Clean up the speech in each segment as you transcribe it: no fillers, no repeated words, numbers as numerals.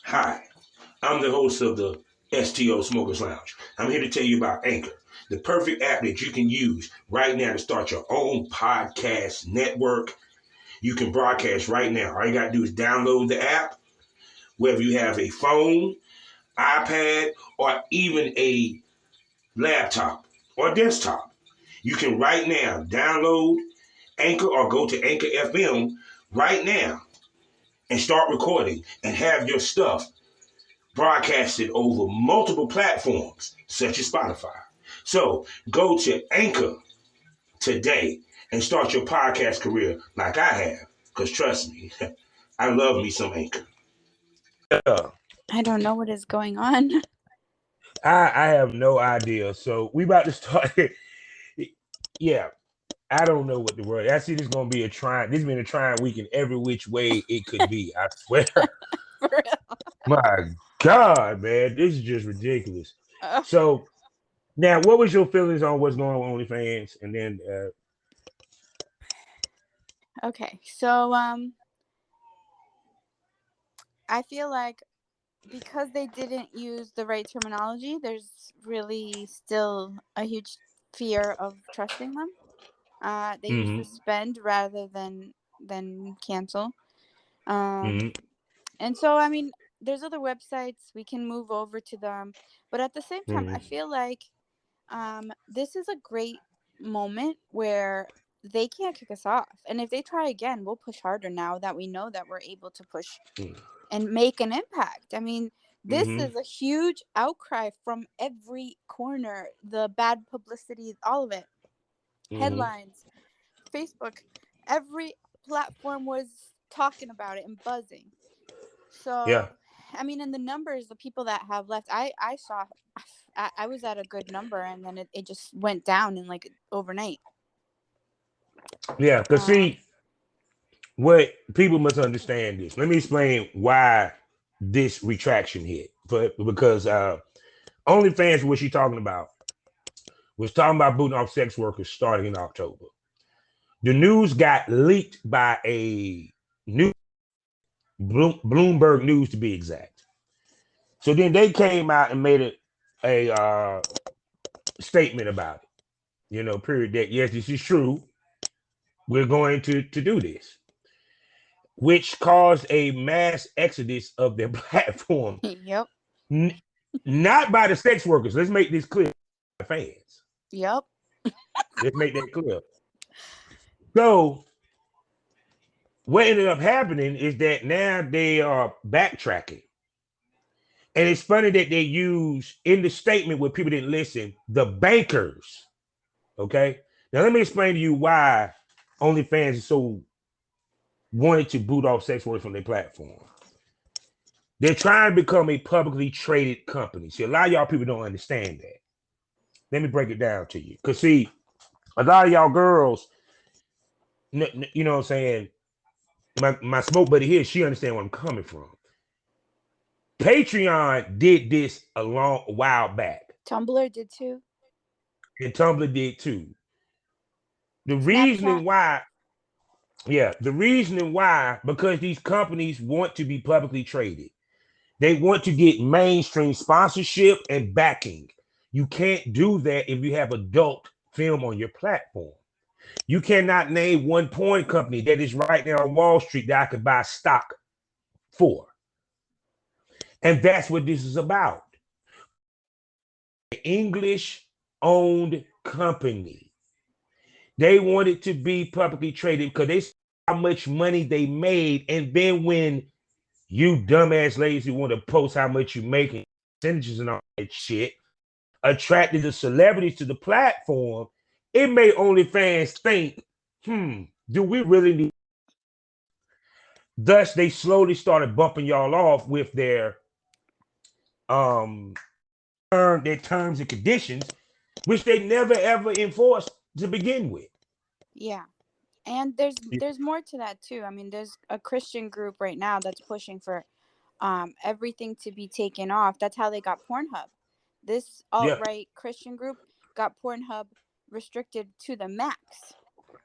Hi, I'm the host of the STO Smokers Lounge. I'm here to tell you about Anchor, the perfect app that you can use right now to start your own podcast network. You can broadcast right now. All you got to do is download the app, whether you have a phone, iPad, or even a laptop or desktop. You can right now download Anchor or go to Anchor FM right now and start recording and have your stuff broadcasted over multiple platforms such as Spotify. So go to Anchor today and start your podcast career like I have. Because trust me, I love me some Anchor. I don't know what is going on. I have no idea. So we about to start. Yeah, I don't know what the word. I see this gonna be a trying. This has been a trying week in every which way it could be. I swear. For real. My God, man, this is just ridiculous. So now, what was your feelings on what's going on with OnlyFans? And then, Okay, so I feel like because they didn't use the right terminology, there's really still a huge fear of trusting them. They use suspend rather than cancel. And so, I mean, there's other websites we can move over to them, but at the same time, I feel like this is a great moment where they can't kick us off, and if they try again, we'll push harder now that we know that we're able to push and make an impact. I mean, this is a huge outcry from every corner. The bad publicity, all of it. Headlines, Facebook, every platform was talking about it and buzzing. So, yeah, I mean, in the numbers, the people that have left, I saw, I was at a good number, and then it just went down in like overnight. yeah. Because see, what people must understand this. Let me explain why this retraction hit. Because OnlyFans, what she talking about, was talking about booting off sex workers starting in October. The news got leaked by a new Bloomberg News to be exact. So then they came out and made a statement about it. You know, period. That yes, this is true. We're going to do this, which caused a mass exodus of their platform. Yep. Not by the sex workers. Let's make this clear. Fans. Yep. Let's make that clear. So what ended up happening is that now they are backtracking. And it's funny that they use in the statement where people didn't listen, the bankers. Okay. Now let me explain to you why OnlyFans is so wanted to boot off sex workers from their platform. They're trying to become a publicly traded company. See, a lot of y'all people don't understand that. Let me break it down to you. Because see, a lot of y'all girls, you know what I'm saying? My smoke buddy here, she understand where I'm coming from. Patreon did this a while back. Tumblr did too. And Tumblr did too. The Snapchat. reasoning why, because these companies want to be publicly traded. They want to get mainstream sponsorship and backing. You can't do that if you have adult film on your platform. You cannot name one porn company that is right now on Wall Street that I could buy stock for. And that's what this is about. English-owned company. They wanted to be publicly traded because they saw how much money they made. And then when you dumbass ladies who want to post how much you making, percentages and all that shit, attracted the celebrities to the platform, it made OnlyFans think, do we really need? Thus, they slowly started bumping y'all off with their terms and conditions, which they never ever enforced to begin with. Yeah. And there's more to that too. I mean, there's a Christian group right now that's pushing for everything to be taken off. That's how they got Pornhub. This alt-right Christian group got Pornhub restricted to the max.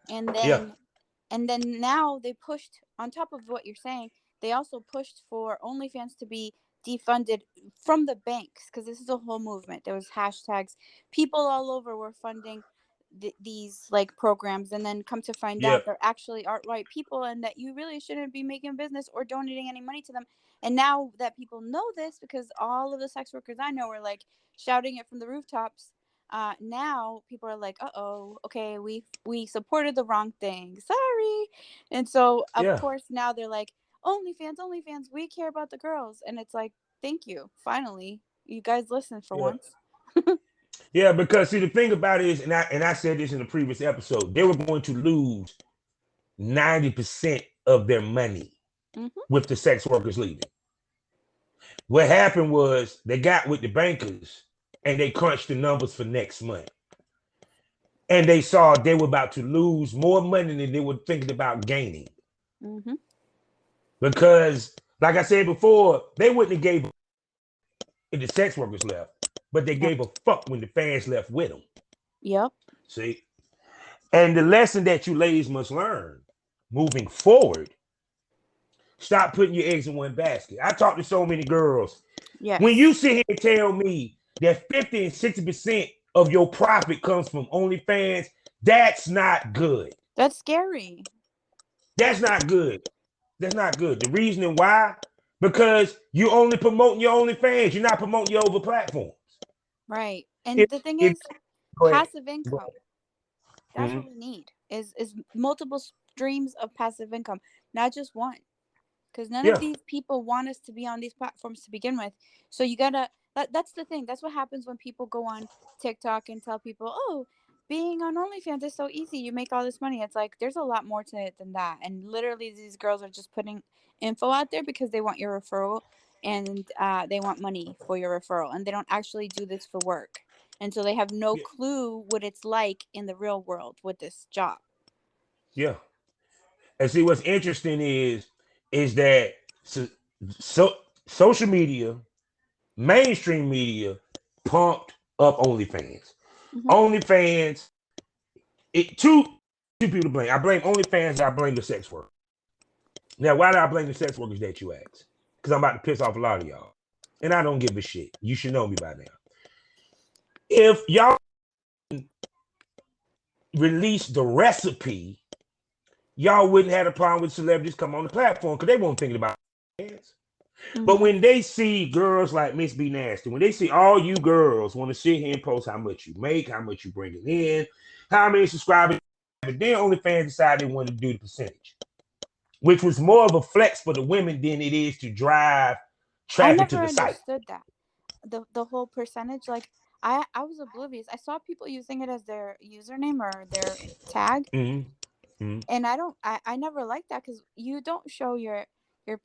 And then now they pushed, on top of what you're saying, they also pushed for OnlyFans to be defunded from the banks, because this is a whole movement. There was hashtags. People all over were funding these like programs, and then come to find Yeah. out they're actually alt-right people, and that you really shouldn't be making business or donating any money to them. And now that people know this, because all of the sex workers I know were like shouting it from the rooftops, now people are like, uh-oh, okay, we supported the wrong thing, sorry. And so of Yeah. course now they're like, OnlyFans, we care about the girls. And it's like, thank you, finally you guys listen for Yeah. once. Yeah, because see the thing about it is, and I said this in the previous episode, they were going to lose 90% of their money Mm-hmm. with the sex workers leaving. What happened was they got with the bankers and they crunched the numbers for next month. And they saw they were about to lose more money than they were thinking about gaining. Mm-hmm. Because, like I said before, they wouldn't have gave if the sex workers left, but they Yep. gave a fuck when the fans left with them. Yep. See? And the lesson that you ladies must learn moving forward, stop putting your eggs in one basket. I talk to so many girls. When Yes. you sit here and tell me that 50 and 60% of your profit comes from OnlyFans, that's not good. That's scary. That's not good. That's not good. The reason why, because you only promoting your OnlyFans. You're not promoting your other platforms. Right. And If the thing if is, go ahead. passive Go income. ahead. That's what we need, is multiple streams of passive income, not just one. Because none of Yeah. these people want us to be on these platforms to begin with. So you gotta, that's the thing. That's what happens when people go on TikTok and tell people, oh, being on OnlyFans is so easy, you make all this money. It's like there's a lot more to it than that. And literally these girls are just putting info out there because they want your referral, and they want money for your referral, and they don't actually do this for work. And so they have no Yeah. clue what it's like in the real world with this job. Yeah. And see what's interesting is that so social media, mainstream media pumped up OnlyFans. Hmm. OnlyFans, it two people to blame. I blame OnlyFans, I blame the sex work. Now, why do I blame the sex workers that you ask? Because I'm about to piss off a lot of y'all. And I don't give a shit. You should know me by now. If y'all release the recipe, y'all wouldn't have a problem with celebrities come on the platform because they won't think about it. But Hmm. when they see girls like Miss B Nasty, when they see all you girls want to sit here and post how much you make, how much you bring it in, how many subscribers, then OnlyFans decide they want to do the percentage, which was more of a flex for the women than it is to drive I traffic to never the site. understood that. The whole percentage, like I was oblivious. I saw people using it as their username or their tag, Mm-hmm. Mm-hmm. and I never liked that, because you don't show your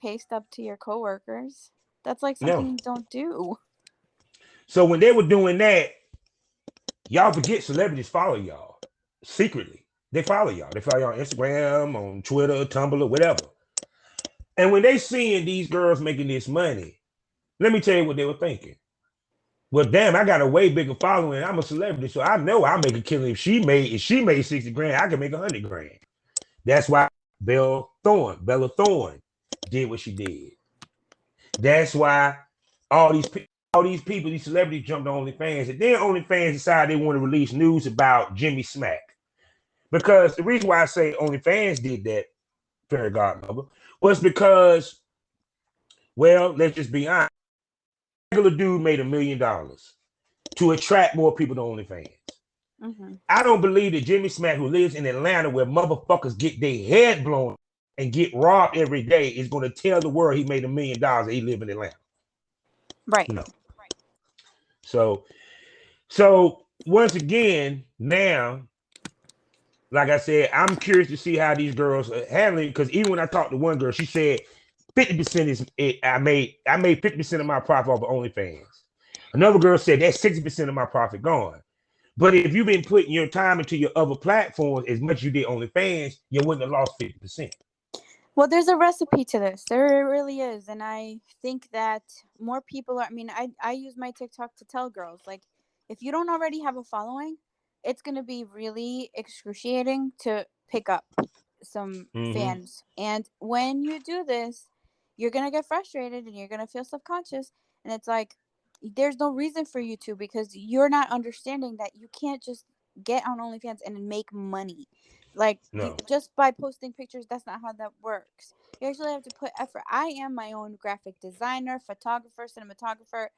pay stub to your coworkers. That's like something No. you don't do. So when they were doing that, y'all forget celebrities follow y'all secretly. They follow y'all. They follow y'all on Instagram, on Twitter, Tumblr, whatever. And when they seeing these girls making this money, let me tell you what they were thinking. Well, damn, I got a way bigger following. I'm a celebrity, so I know I make a killing. If she made 60 grand, I can make 100 grand. That's why Bella Thorne did what she did. That's why all these people, these celebrities jumped on OnlyFans, and then OnlyFans decided they want to release news about Jimmy Smack. Because the reason why I say OnlyFans did that, Fairy Godmother, was because, well, let's just be honest. A regular dude made $1 million to attract more people to OnlyFans. Hmm. I don't believe that Jimmy Smack, who lives in Atlanta, where motherfuckers get their head blown and get robbed every day, is going to tell the world he made $1 million and he live in Atlanta. Right. No. So once again, now, like I said, I'm curious to see how these girls are handling, because even when I talked to one girl, she said 50% is it. I made 50% of my profit off of OnlyFans. Another girl said that's 60% of my profit gone. But if you've been putting your time into your other platforms as much as you did OnlyFans, you wouldn't have lost 50%. Well, there's a recipe to this. There really is. And I think that more people are, I mean, I use my TikTok to tell girls, like, if you don't already have a following, it's going to be really excruciating to pick up some Mm-hmm. fans. And when you do this, you're gonna get frustrated and you're gonna feel self-conscious, and it's like there's no reason for you to, because you're not understanding that you can't just get on OnlyFans and make money. Like you No. just by posting pictures, that's not how that works. You actually have to put effort. I am my own graphic designer, photographer, cinematographer,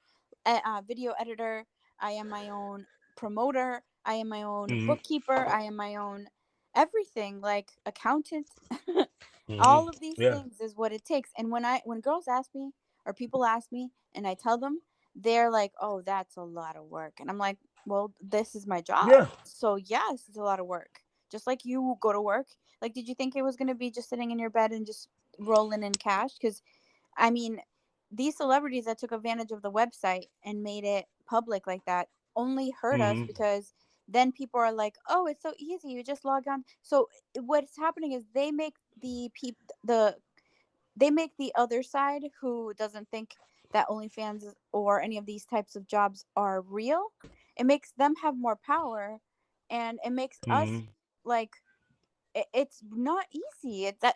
video editor. I am my own promoter. I am my own Mm-hmm. bookkeeper. I am my own everything, like accountant. Mm-hmm. All of these Yeah. things is what it takes. And when girls ask me or people ask me and I tell them, they're like, "Oh, that's a lot of work." And I'm like, "Well, this is my job. Yeah. So, yes, it's a lot of work. Just like you go to work. Like, did you think it was going to be just sitting in your bed and just rolling in cash? Cuz I mean, these celebrities that took advantage of the website and made it public like that only hurt us, Mm-hmm. because then people are like, "Oh, it's so easy. You just log on." So what's happening is the they make the other side, who doesn't think that OnlyFans or any of these types of jobs are real, it makes them have more power, and it makes us Mm-hmm. like it's not easy. It's that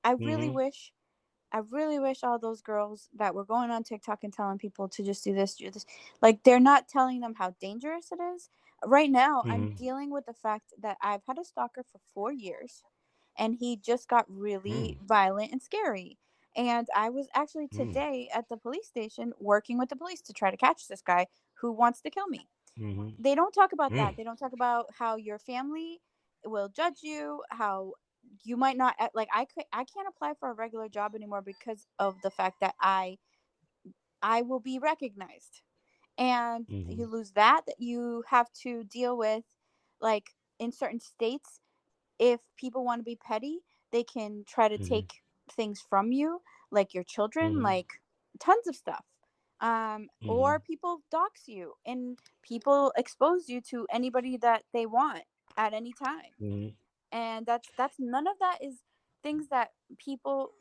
I really Mm-hmm. wish I really wish all those girls that were going on TikTok and telling people to just do this, like they're not telling them how dangerous it is. Right now, I'm Mm-hmm. dealing with the fact that I've had a stalker for 4 years, and he just got really violent and scary. And I was actually Mm-hmm. today at the police station working with the police to try to catch this guy who wants to kill me. Mm-hmm. They don't talk about Mm-hmm. that. They don't talk about how your family will judge you, how you might not like I can't apply for a regular job anymore because of the fact that I will be recognized. And Mm-hmm. you lose that you have to deal with, like, in certain states, if people want to be petty, they can try to Mm-hmm. take things from you, like your children, Mm-hmm. like tons of stuff. Mm-hmm. Or people dox you, and people expose you to anybody that they want at any time. Mm-hmm. And that's none of that is things that people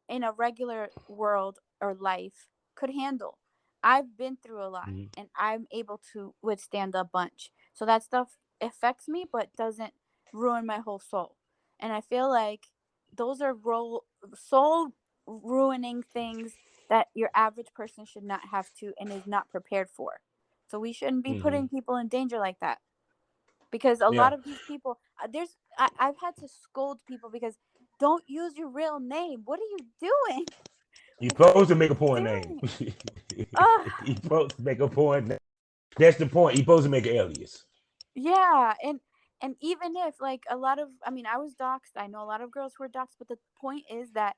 in a regular world or life could handle. I've been through a lot, Mm-hmm. and I'm able to withstand a bunch. So that stuff affects me but doesn't ruin my whole soul. And I feel like those are soul ruining things that your average person should not have to and is not prepared for. So we shouldn't be Mm-hmm. putting people in danger like that, because a Yeah. lot of these people, I've had to scold people because don't use your real name. What are you doing? You're Like, what supposed are to you make a porn name. doing? Oh, You're supposed to make a porn name. That's the point. You're supposed to make an alias. yeah. And even if, like, a lot of, I mean, I was doxxed. I know a lot of girls who are doxxed, but the point is that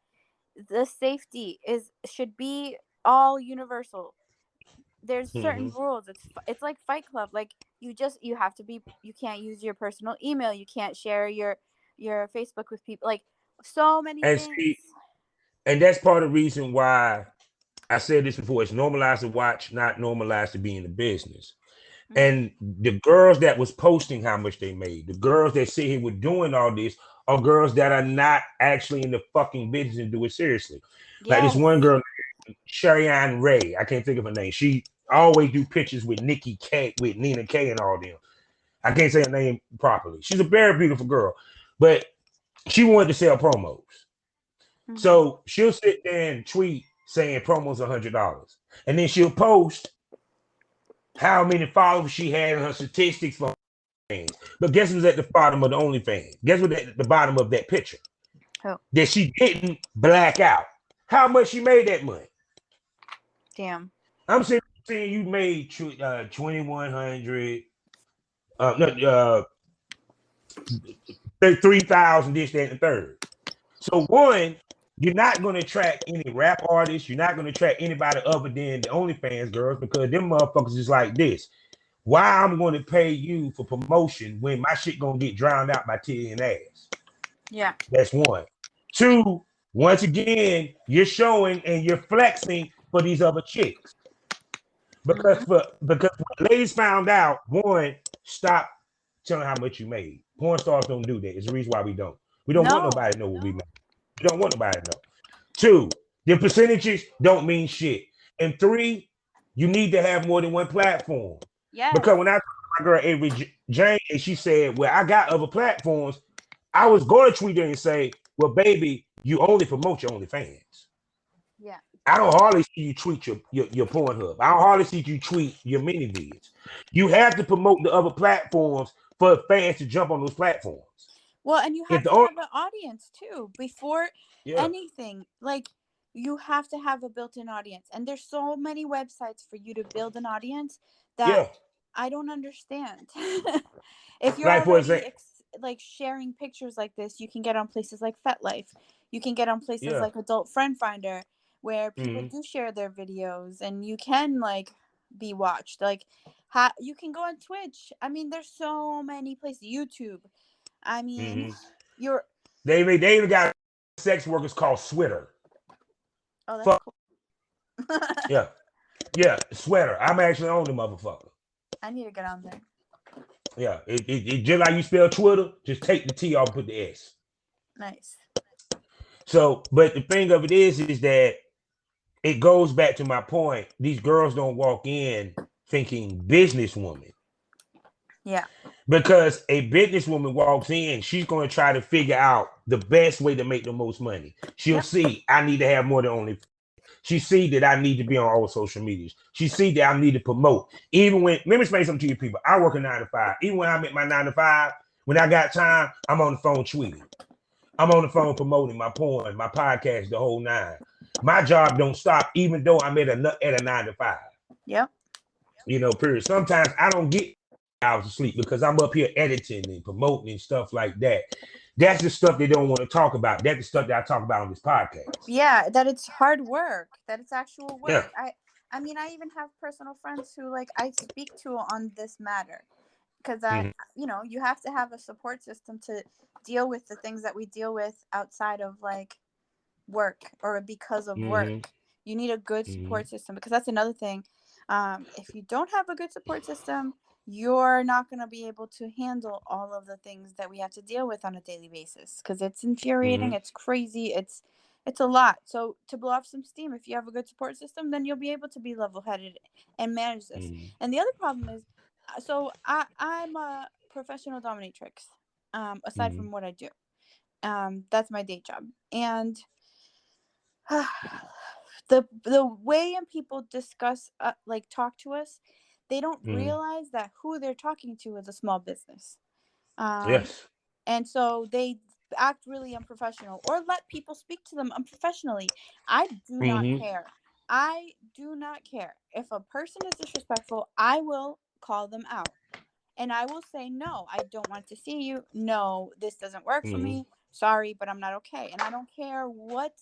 the safety is should be all universal. There's certain Mm-hmm. rules. It's like Fight Club. Like, you have to be, you can't use your personal email. You can't share your Facebook with people. Like, so many And things. see, and that's part of the reason why I said this before. It's normalized to watch, not normalized to be in the business. Hmm. And the girls that was posting how much they made, the girls that sit here with doing all this are girls that are not actually in the fucking business and do it seriously. Like this one Yes. girl, Cheyenne Ray, I can't think of her name. She always do pictures with Nikki K, with Nina K and all them. I can't say her name properly. She's a very beautiful girl, but she wanted to sell promos. Hmm. So she'll sit there and tweet saying promos $100. And then she'll post how many followers she had in her statistics for OnlyFans. But guess who's at the bottom of the OnlyFans? Guess what at the bottom of that picture? Oh, That she didn't black out. How much she made that money? damn. I'm saying you made 2,100, no, 3,000, this, that, and the third. So one, you're not going to attract any rap artists. You're not going to attract anybody other than the OnlyFans girls because them motherfuckers is like this. Why I'm going to pay you for promotion when my shit going to get drowned out by titty and ass? Yeah. That's one. Two, once again, you're showing and you're flexing for these other chicks. Hmm. Because when ladies found out, one, stop telling how much you made. Porn stars don't do that. It's the reason why we don't. We don't want No. nobody to know what we made. We don't want nobody to know. Two, the percentages don't mean shit. And three, you need to have more than one platform. Yes. Because when I talked to my girl Avery Jane and she said, well, I got other platforms, I was going to tweet her and say, well, baby, you only promote your OnlyFans. I don't hardly see you tweet your Pornhub. I don't hardly see you tweet your mini vids. You have to promote the other platforms for fans to jump on those platforms. Well, and you If have the to have an audience too before yeah, anything. Like, you have to have a built-in audience, and there's so many websites for you to build an audience that yeah. I don't understand. If you're Like for already example, like sharing pictures like this, you can get on places like FetLife. You can get on places yeah. like Adult Friend Finder, where people Mm-hmm. do share their videos, and you can like be watched. Like, you can go on Twitch. I mean, there's so many places. YouTube. I mean, Mm-hmm. you're. They even got sex workers called Sweater. Oh, that's Fuck cool. yeah, yeah, Sweater. I'm actually on the motherfucker. I need to get on there. Yeah, it just like you spell Twitter, just take the T off and put the S. Nice. So, but the thing of it is that it goes back to my point. These girls don't walk in thinking businesswoman. Yeah. Because a businesswoman walks in, she's going to try to figure out the best way to make the most money. She'll Yep. see, I need to have more than only. She see that I need to be on all social medias. She see that I need to promote. Even when, let me explain something to you people. I work a 9 to 5. Even when I'm at my 9 to 5, when I got time, I'm on the phone tweeting. I'm on the phone promoting my porn, my podcast, the whole nine. My job don't stop, even though I'm at a 9 to 5. Yep. Period. Sometimes I don't get hours of sleep because I'm up here editing and promoting and stuff like that. That's the stuff they don't want to talk about. That's the stuff that I talk about on this podcast. Yeah, that it's hard work, that it's actual Yeah. work. I mean, I even have personal friends who like I speak to on this matter, because you have to have a support system to deal with the things that we deal with outside of like work or because of Mm-hmm. work. You need a good Mm-hmm. support system, because that's another thing. If you don't have a good support system, you're not going to be able to handle all of the things that we have to deal with on a daily basis, because it's infuriating, Mm-hmm. it's crazy, it's a lot. So to blow off some steam, if you have a good support system, then you'll be able to be level-headed and manage this. Mm-hmm. And the other problem is, I'm a professional dominatrix, aside Mm-hmm. from what I do. That's my day job. And the way and people discuss, like talk to us, they don't Mm-hmm. realize that who they're talking to is a small business. um Yes. and so they act really unprofessional or let people speak to them unprofessionally. I do not Mm-hmm. care. I do not care if a person is disrespectful. I will call them out, and I will say, no, I don't want to see you. No, this doesn't work for Mm-hmm. me. Sorry, but I'm not okay. And I don't care what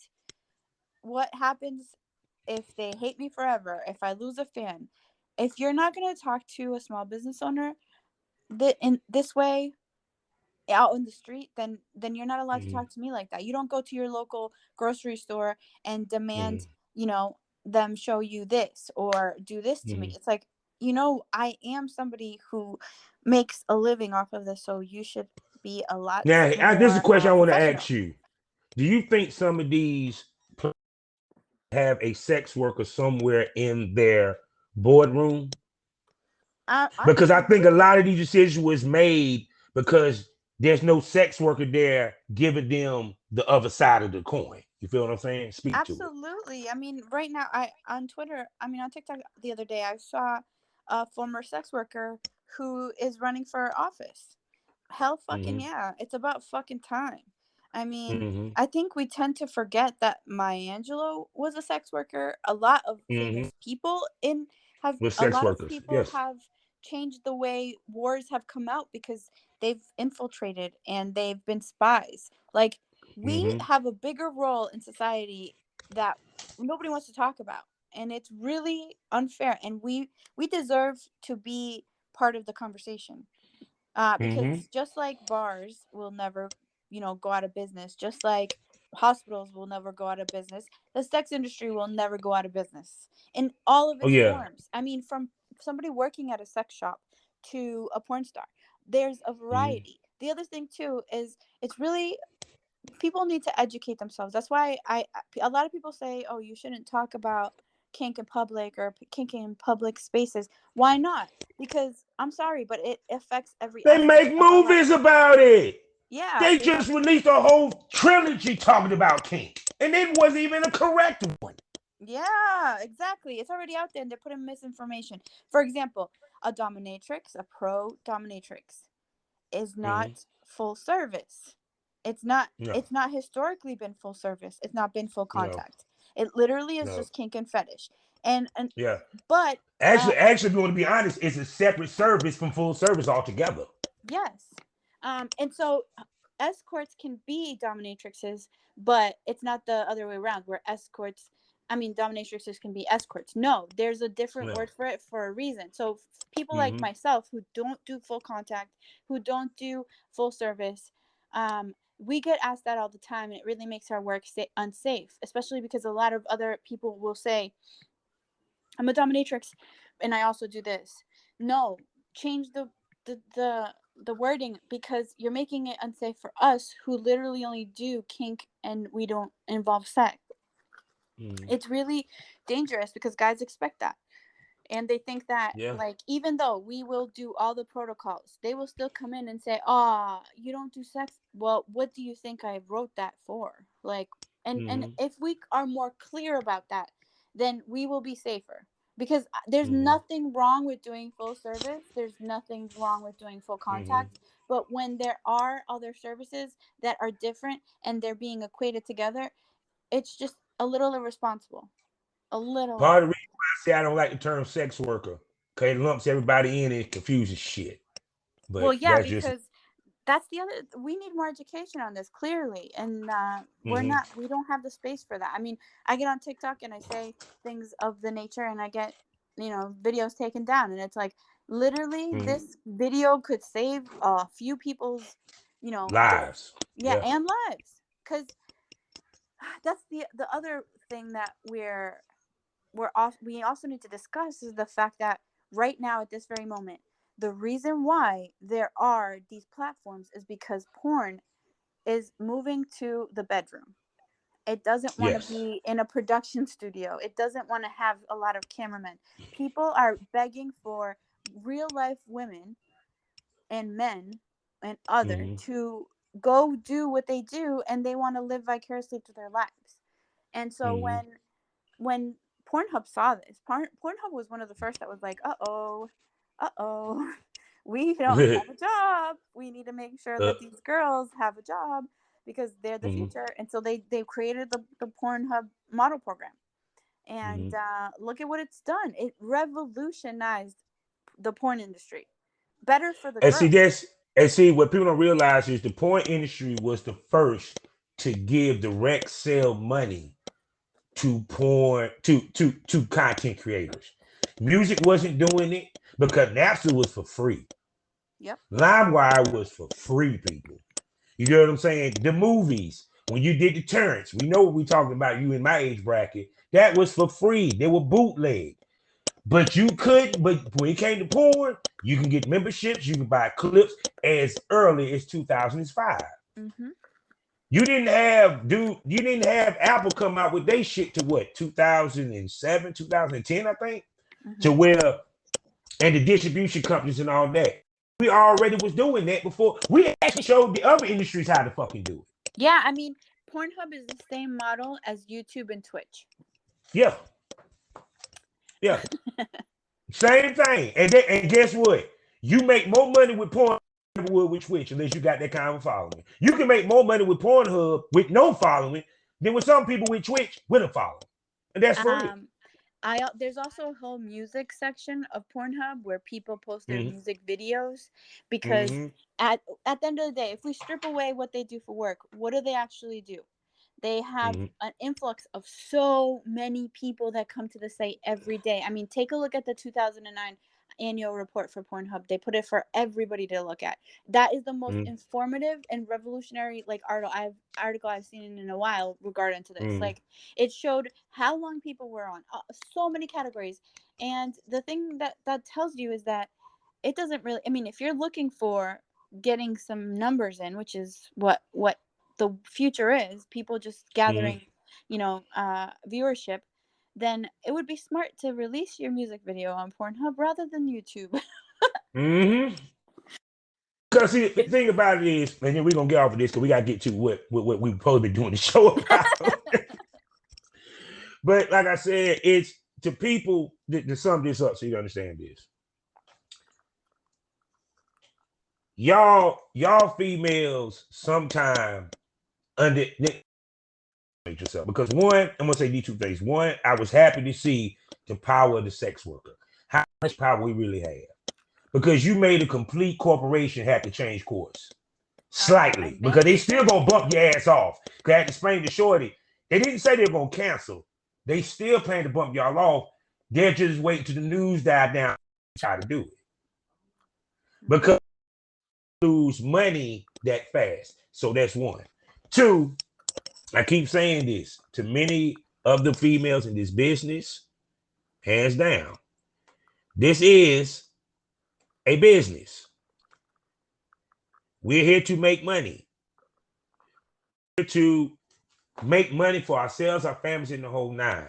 happens, if they hate me forever, if I lose a fan. If you're not going to talk to a small business owner in this way out in the street, then you're not allowed to Mm-hmm. talk to me like that. You don't go to your local grocery store and demand, Mm-hmm. them show you this or do this to me. Mm-hmm. It's like, I am somebody who makes a living off of this, so you should be a lot Now, this is a more question I want to professional. ask you. Do you think some of these have a sex worker somewhere in their boardroom? Because I think a Absolutely. lot of these decisions was made because there's no sex worker there giving them the other side of the coin. You feel what I'm saying? Speak to it. Absolutely. I mean, right now, on TikTok the other day, I saw a former sex worker who is running for office. Hell fucking Mm-hmm. yeah. It's about fucking time. I mean, Mm-hmm. I think we tend to forget that Maya Angelou was a sex worker. A lot of Mm-hmm. famous people in have With a sex lot of workers. people Yes. have changed the way wars have come out, because they've infiltrated and they've been spies. Like, we Mm-hmm. have a bigger role in society that nobody wants to talk about, and it's really unfair, and we deserve to be part of the conversation, Mm-hmm. because just like bars will never, go out of business, just like hospitals will never go out of business, the sex industry will never go out of business in all of Oh its yeah. forms. I mean, from somebody working at a sex shop to a porn star, there's a Mm-hmm. variety. The other thing too is, it's really, people need to educate themselves. That's why a lot of people say, oh, you shouldn't talk about kink in public or kink in public spaces. Why not? Because I'm sorry, but it affects every They aspect make of our life. movies about it. Yeah, They they have. just released a whole trilogy talking about kink, and it wasn't even a correct one. Yeah, exactly. It's already out there and they're putting misinformation. For example, a dominatrix, a pro dominatrix is Mm-hmm. not full service. It's not No, it's not historically been full service. It's not been full no, contact. It literally is no. just kink and fetish. And Yeah. but Actually, if you want to be honest, it's a separate service from full service altogether. yes. And so escorts can be dominatrixes, but it's not the other way around where escorts, I mean, dominatrixes can be escorts. No, there's a different Yeah. word for it for a reason. So people like Mm-hmm. myself who don't do full contact, who don't do full service, we get asked that all the time, and it really makes our work unsafe, especially because a lot of other people will say, I'm a dominatrix and I also do this. No, change the the the wording because you're making it unsafe for us who literally only do kink and we don't involve sex. Mm-hmm. It's really dangerous because guys expect that. And they think that, Yeah. like, even though we will do all the protocols, they will still come in and say, "Ah, you don't do sex." Well, what do you think I wrote that for? Like, and Mm-hmm. if we are more clear about that, then we will be safer. Because there's Mm-hmm. nothing wrong with doing full service. There's nothing wrong with doing full Mm-hmm. contact. But when there are other services that are different and they're being equated together, it's just a little irresponsible. A little. Part of the reason why I say I don't like the term sex worker, because it lumps everybody in and it confuses shit. Well, But yeah, that's just. because that's the other, we need more education on this clearly, and Mm-hmm. we don't have the space for that. I mean, I get on TikTok and I say things of the nature and I get, videos taken down, and it's like literally Mm-hmm. this video could save a few people's, Lives. yeah, Yeah. and lives, because that's the other thing that we also need to discuss is the fact that right now at this very moment, the reason why there are these platforms is because porn is moving to the bedroom. It doesn't want to Yes. be in a production studio. It doesn't want to have a lot of cameramen. People are begging for real life women and men and other Mm-hmm. to go do what they do, and they want to live vicariously through their lives. And so Mm-hmm. when Pornhub saw this, Pornhub was one of the first that was like, uh oh, we don't have a job. We need to make sure uh, that these girls have a job because they're the mm-hmm. future. And so they created the Pornhub model program. And Mm-hmm. look at what it's done. It revolutionized the porn industry. Better for the And see, girls. what people don't realize is the porn industry was the first to give direct sale money to porn to content creators. Music wasn't doing it because Napster was for free. Yep. LimeWire was for free, people. You get what I'm saying? The movies, when you did the Terrence, we know what we talking about, you in my age bracket, that was for free. They were bootleg. But you couldn't, but when it came to porn, you can get memberships, you can buy clips as early as 2005. Mm-hmm. You didn't have Apple come out with their shit to what, 2007, 2010, I think, to Mm-hmm. where, and the distribution companies and all that. We already was doing that before. We actually showed the other industries how to fucking do it. Yeah, I mean, Pornhub is the same model as YouTube and Twitch. Yeah, yeah, same thing. And guess what? You make more money with porn than you would with Twitch unless you got that kind of following. You can make more money with Pornhub with no following than with some people with Twitch with a following, and that's for real. Um, there's also a whole music section of Pornhub where people post their Mm-hmm. music videos because Mm-hmm. at the end of the day, if we strip away what they do for work, what do they actually do? They have Mm-hmm. an influx of so many people that come to the site every day. I mean, take a look at the 2009 annual report for Pornhub. They put it for everybody to look at. That is the most Mm-hmm. informative and revolutionary like article I've seen in a while regarding to this. Mm-hmm. Like, it showed how long people were on so many categories, and the thing that tells you is that it doesn't really. I mean, if you're looking for getting some numbers in, which is what the future is, people just gathering, viewership, then it would be smart to release your music video on Pornhub rather than YouTube. Mm-hmm. Because see, the thing about it is, and then we're gonna get off of this because we gotta get to what we supposed to be doing the show about. But like I said, it's to people to sum this up so you understand this. Y'all females sometime under yourself because one, I'm gonna say these two things. One, I was happy to see the power of the sex worker, how much power we really have, because you made a complete corporation have to change course slightly because they still gonna bump your ass off. Cause I had to explain to Shorty, they didn't say they were gonna cancel. They still plan to bump y'all off. They're just waiting till the news died down to try to do it because lose money that fast. So that's one. Two, I keep saying this to many of the females in this business, hands down. This is a business. We're here to make money. We're here to make money for ourselves, our families, and the whole nine.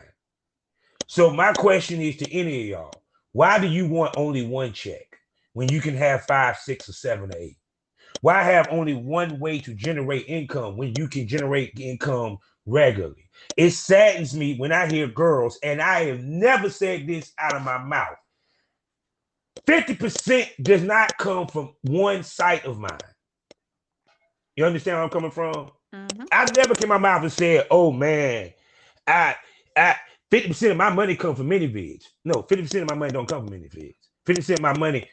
So my question is to any of y'all, why do you want only one check when you can have 5, 6, or 7, or 8? Why have only one way to generate income when you can generate income regularly? It saddens me when I hear girls, and I have never said this out of my mouth. 50% does not come from one site of mine. You understand where I'm coming from? Mm-hmm. I never came out my mouth and said, oh man, I 50% of my money come from mini vids. No, 50% of my money don't come from mini vids. 50% of my money,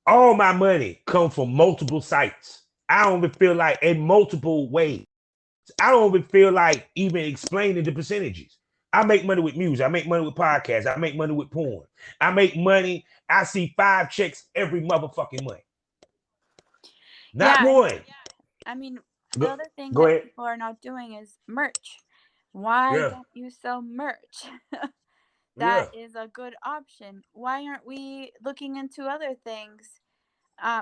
all my money come from multiple sites. I don't even feel like in multiple ways. I don't even feel like even explaining the percentages. I make money with music. I make money with podcasts. I make money with porn. I make money. I see 5 checks every motherfucking month. Not one. I mean, the Go, other thing go that ahead. people are not doing is merch. Why Yeah. don't you sell merch? Yeah. That is a good option. Why aren't we looking into other things?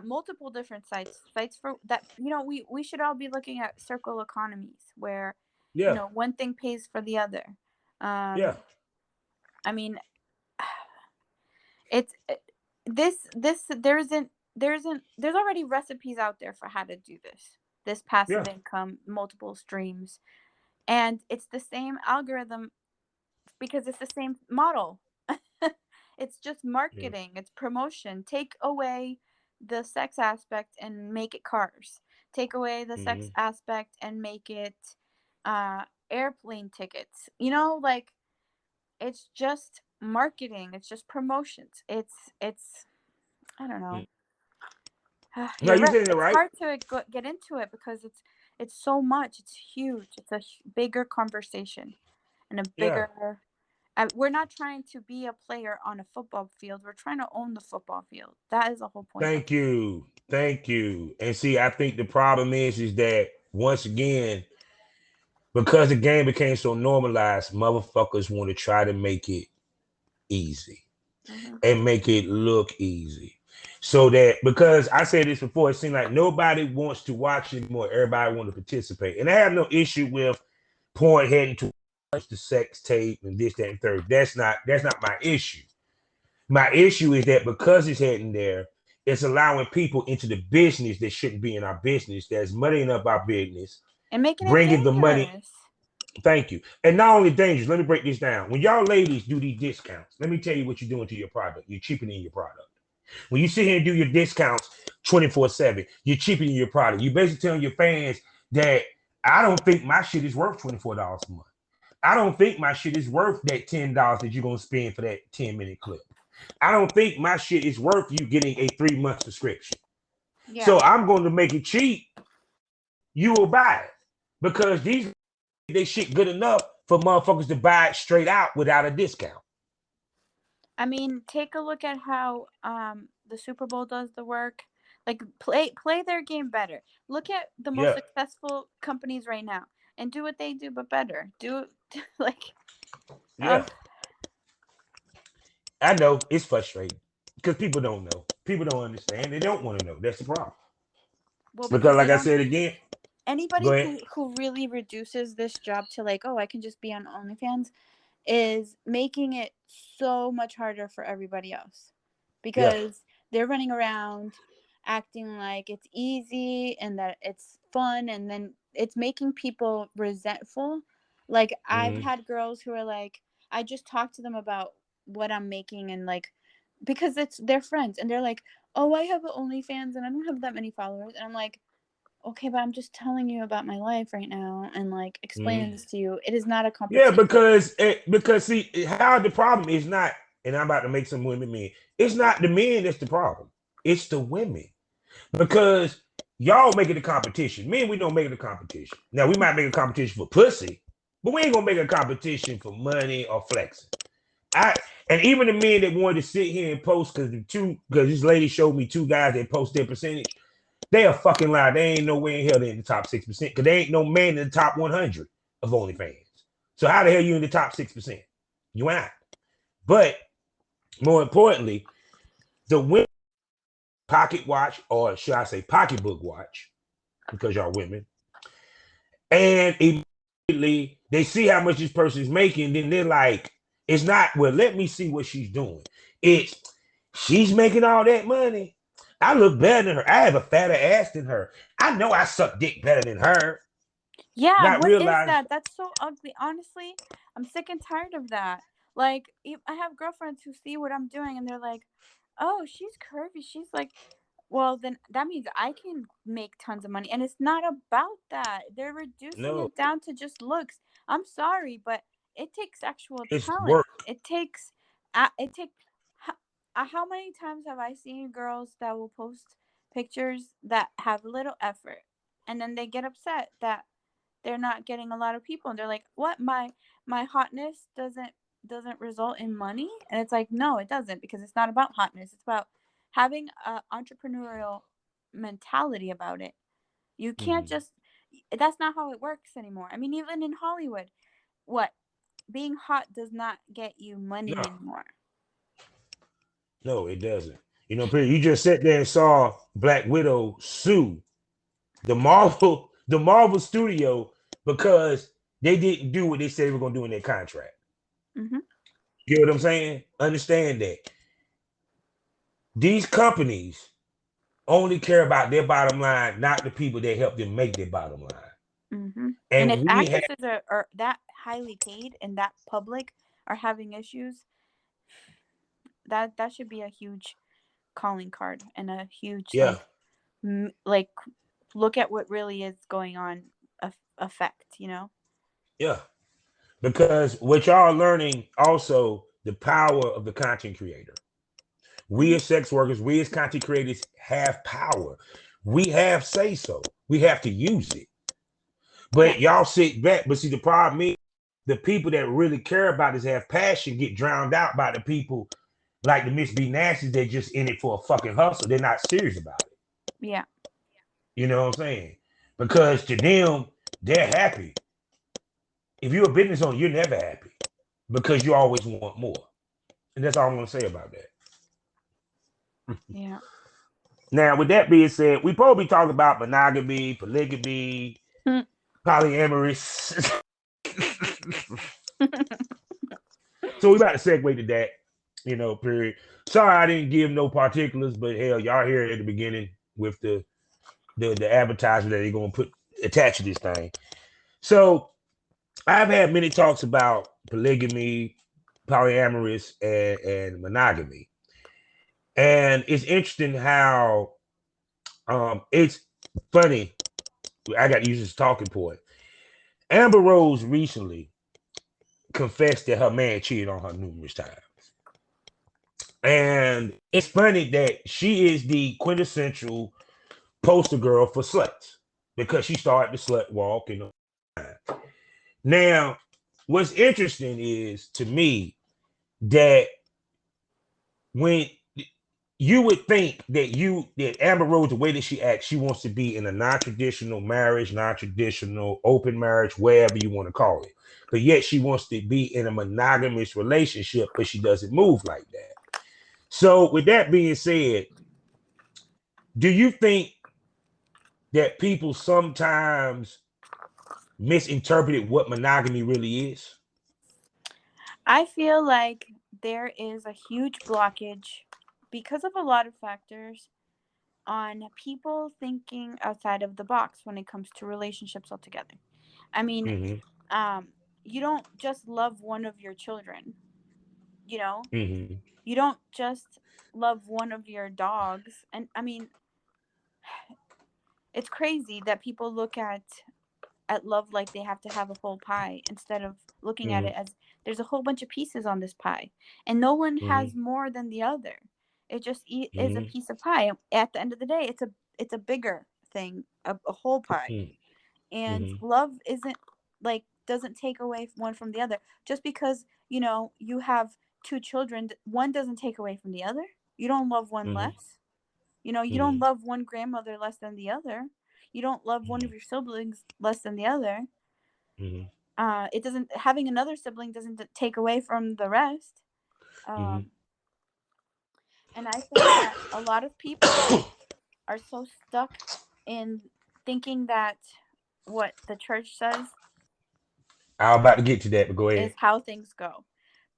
Multiple different sites for that. We should all be looking at circle economies where, Yeah. one thing pays for the other. Yeah. I mean, it's this there's already recipes out there for how to do this passive Yeah. income, multiple streams, and it's the same algorithm because it's the same model. It's just Yeah. marketing, it's promotion. Take away the sex aspect and make it cars. Take away the sex Mm-hmm. aspect and make it airplane tickets. Like, it's just marketing, it's just promotions. It's I don't know. No, You're you right. saying it It's right. hard to get into it because it's so much. It's huge. It's a bigger conversation and a Yeah. bigger. We're not trying to be a player on a football field. We're trying to own the football field. That is the whole point of Thank you. Thank you. And see, I think the problem is that once again, because the game became so normalized, motherfuckers want to try to make it easy it. Hmm. and make it look easy. So that because I said this before, it seems like nobody wants to watch anymore. Everybody want to participate. And I have no issue with porn heading to the sex tape and this, that, and third. That's not my issue. My issue is that because it's heading there, it's allowing people into the business that shouldn't be in our business, that's muddying up our business, And making it bringing the money. dangerous. Thank you. And not only dangerous, let me break this down. When y'all ladies do these discounts, let me tell you what you're doing to your product. You're cheapening your product. When you sit here and do your discounts 24/7, you're cheapening your product. You're basically telling your fans that I don't think my shit is worth $24 a month. I don't think my shit is worth that $10 that you're going to spend for that 10-minute clip. I don't think my shit is worth you getting a 3-month subscription. Yeah. So I'm going to make it cheap. You will buy it because they shit good enough for motherfuckers to buy it straight out without a discount. I mean, take a look at how the Super Bowl does the work. Like, play their game better. Look at the most Yeah, successful companies right now and do what they do but better. Do like uh, yeah. I know it's frustrating because people don't know. People don't understand. They don't want to know. That's the problem. well, Because, because they like I don't. said again, go Anybody ahead. who really reduces this job to like, oh, I can just be on OnlyFans, is making it so much harder for everybody else Yeah, because they're running around acting like it's easy and that it's fun, and then it's making people resentful. Like, I've Mm-hmm. had girls who are like, I just talk to them about what I'm making, and like, because it's their friends, and they're like, oh, I have an OnlyFans and I don't have that many followers, and I'm like, okay, but I'm just telling you about my life right now and like explaining Mm-hmm. this to you. It is not a Yeah, competition. because see how the problem is not, and I'm about to make some women men. It's not the men that's the problem. It's the women because y'all make it a competition. Men, we don't make it a competition. Now we might make a competition for pussy, but we ain't gonna make a competition for money or flexing. I and even the men that wanted to sit here and post because this lady showed me two guys that post their percentage. They are fucking lie. They ain't nowhere in hell they in the top 6% because they ain't no man in the top 100 of OnlyFans. So how the hell you in the top 6%? You ain't. But more importantly, the women pocket watch, or should I say pocketbook watch, because y'all women, and immediately they see how much this person is making, then they're like, it's not, well, let me see what she's doing. It's she's making all that money. I look better than her. I have a fatter ass than her. I know I suck dick better than her. Yeah, Not what is realize, that? That's so ugly. Honestly, I'm sick and tired of that. Like, I have girlfriends who see what I'm doing and they're like, "Oh, she's curvy." She's like, "Well, then that means I can make tons of money." And it's not about that. They're reducing no, it down to just looks. I'm sorry, but it takes actual it's talent. work. How many times have I seen girls that will post pictures that have little effort, and then they get upset that they're not getting a lot of people, and they're like, what, my hotness doesn't result in money? And it's like, no, it doesn't, because it's not about hotness. It's about having a entrepreneurial mentality about it. You can't Mhm. just, that's not how it works anymore. I mean, even in Hollywood, what, being hot does not get you money No, anymore. no, it doesn't. You just sat there and saw Black Widow sue the Marvel studio because they didn't do what they said they were gonna do in their contract. Hmm. You know what I'm saying? Understand that these companies only care about their bottom line, not the people that help them make their bottom line. Hmm. And if And we have, actresses are that highly paid and that public are having issues, that should be a huge calling card and a huge yeah, like, look at what really is going on, effect. yeah, because what y'all are learning also the power of the content creator. We Hmm. as sex workers, we as content creators have power. We have say so. We have to use it. Yeah. But y'all sit back. But see, the problem is the people that really care about this, have passion, get drowned out by the people like the Miss B Nasties that just in it for a fucking hustle. They're not serious about it. Yeah. You know what I'm saying? Because to them, they're happy. If you're a business owner, you're never happy because you always want more. And that's all I'm going to say about that. Yeah. Now, with that being said, we probably talk about monogamy, polygamy, polyamorous. So we about to segue to that, period. Sorry I didn't give no particulars, but hell, y'all hear it at the beginning with the advertisement that they're gonna put attached to this thing. So I've had many talks about polygamy, polyamorous, and monogamy. And it's interesting how it's funny. I got to use this talking point. Amber Rose recently confessed that her man cheated on her numerous times. And it's funny that she is the quintessential poster girl for sluts because she started the slut walk. Now, what's interesting is to me that when you would think that Amber Rose, the way that she acts, she wants to be in a non-traditional marriage, non-traditional open marriage, wherever you want to call it. But yet she wants to be in a monogamous relationship, but she doesn't move like that. So with that being said, do you think that people sometimes misinterpreted what monogamy really is? I feel like there is a huge blockage because of a lot of factors on people thinking outside of the box when it comes to relationships altogether. I mean, Mm-hmm. um you don't just love one of your children, you know? Mm-hmm. You don't just love one of your dogs. And I mean, it's crazy that people look at love like they have to have a whole pie instead of looking at Mm-hmm. it as there's a whole bunch of pieces on this pie and no one Mm-hmm. has more than the other. It just is a Mm-hmm. piece of pie. At the end of the day, it's a bigger thing, a whole pie. And Mm-hmm. love isn't like doesn't take away one from the other. Just because, you have two children, one doesn't take away from the other. You don't love one Mm-hmm. less. You don't love one grandmother less than the other. You don't love one of your siblings less than the other. Mm-hmm. It doesn't having another sibling doesn't take away from the rest. Mm-hmm. Um, and I think that a lot of people are so stuck in thinking that what the church says I was about to get to that, but go is ahead. how things go,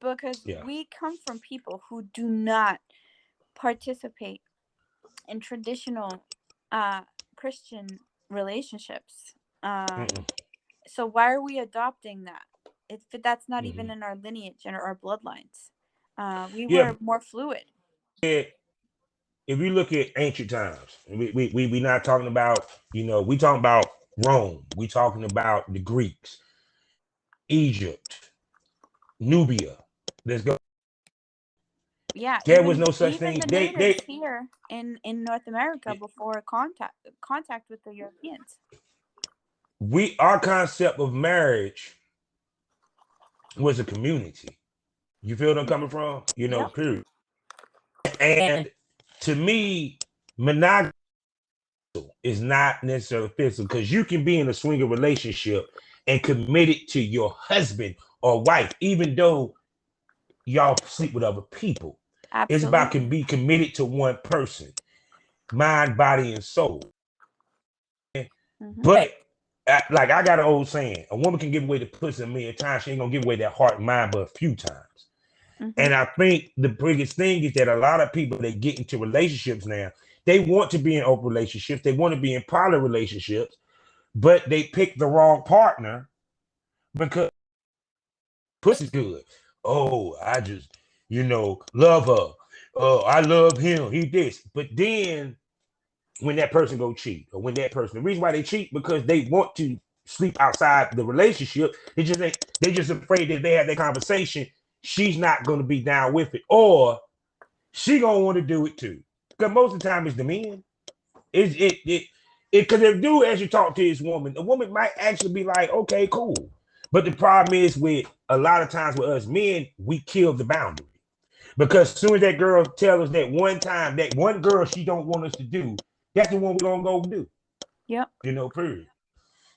because Yeah. we come from people who do not participate in traditional uh, Christian relationships. Mm-mm. So why are we adopting that if that's not even Mm-hmm. in our lineage and our bloodlines? We Yeah. were more fluid. But if you look at ancient times, we not talking about, we talking about Rome. We talking about the Greeks, Egypt, Nubia. Let's go. Yeah, There was even no such even thing. the They natives here in North America before contact with the Europeans. we our concept of marriage was a community. You feel what I'm coming from? Yep. Period. And to me, monogamy is not necessarily physical because you can be in a swinger relationship and committed to your husband or wife, even though y'all sleep with other people. It's about can Absolutely. be committed to one person, mind, body, and soul. Mhm. But like I got an old saying, a woman can give away the pussy a million times. She ain't gonna give away that heart and mind but a few times. Mhm. And I think the biggest thing is that a lot of people that get into relationships now, they want to be in open relationships, they want to be in poly relationships, but they pick the wrong partner because pussy's good. Oh, I just, love her. Oh, I love him. He this. But then when that person go cheat, or when that person, the reason why they cheat because they want to sleep outside the relationship. They just afraid that if they have that conversation, she's not going to be down with it, or she gonna want to do it too. Because most of the time it's the men. Because if dude as you talk to his woman, the woman might actually be like, okay, cool. But the problem is with a lot of times with us men, we kill the boundary. Because as soon as that girl tells us that one time, that one girl she don't want us to do, that's the one we're gonna go do. Yep. Period.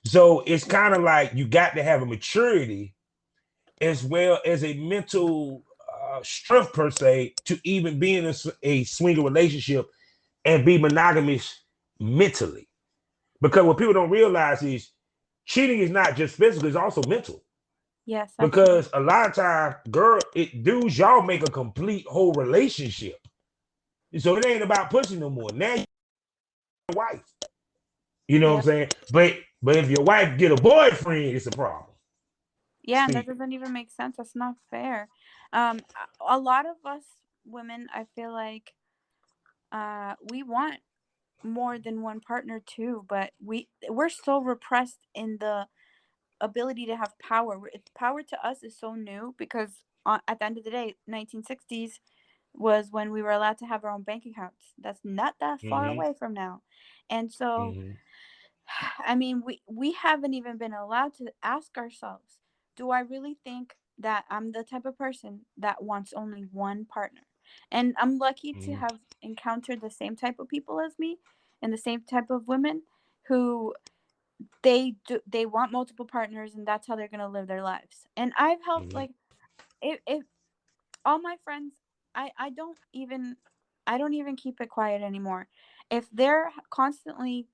So it's kind of like you got to have a maturity as well as a mental strength per se to even be in a swinger relationship and be monogamous mentally. Because what people don't realize is cheating is not just physical, it's also mental. Yes, absolutely. Because a lot of times, dudes, y'all make a complete whole relationship. So it ain't about pushing no more. Now you're your wife. You know what I'm Yep. saying? But if your wife get a boyfriend, it's a problem. Yeah, and that See, doesn't even make sense. That's not fair. A lot of us women, I feel like, we want more than one partner too, but we're so repressed in the ability to have power. Power to us is so new because at the end of the day, 1960s was when we were allowed to have our own bank accounts. That's not that far mm-hmm, away from now. And so, mm-hmm, I mean, we haven't even been allowed to ask ourselves, do I really think that I'm the type of person that wants only one partner? And I'm lucky to mm-hmm, have encountered the same type of people as me and the same type of women who they want multiple partners and that's how they're going to live their lives. And I've helped mm-hmm, like if all my friends, I don't even keep it quiet anymore. If they're constantly,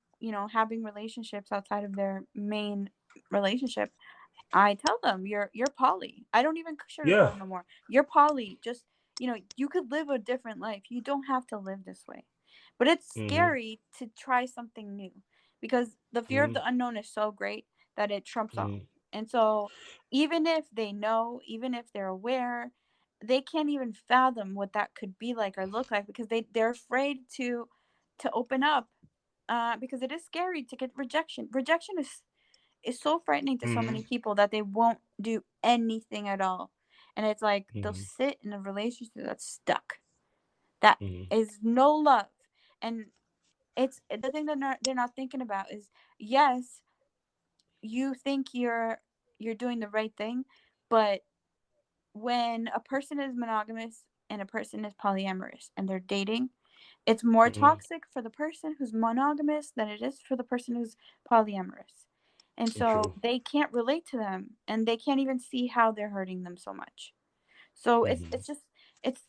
having relationships outside of their main relationship, I tell them you're poly. I don't even yeah, sugarcoat it no more. You're poly. Just, you could live a different life. You don't have to live this way. But it's mm-hmm, scary to try something new because the fear of mm-hmm, the unknown is so great that it trumps mm-hmm. all. And so even if they know, even if they're aware, they can't even fathom what that could be like or look like, because they're afraid to open up, because it is scary to get rejection. Rejection is so frightening to so Mm-hmm. many people that they won't do anything at all. And it's like they'll Mm-hmm. sit in a relationship that's stuck. That Mm-hmm. is no love. And it's the thing that they're not thinking about is, yes, you think you're doing the right thing, but when a person is monogamous and a person is polyamorous and they're dating, it's more Mm-hmm. toxic for the person who's monogamous than it is for the person who's polyamorous. And so True. they can't relate to them, and they can't even see how they're hurting them so much. So Mm-hmm. it's just it's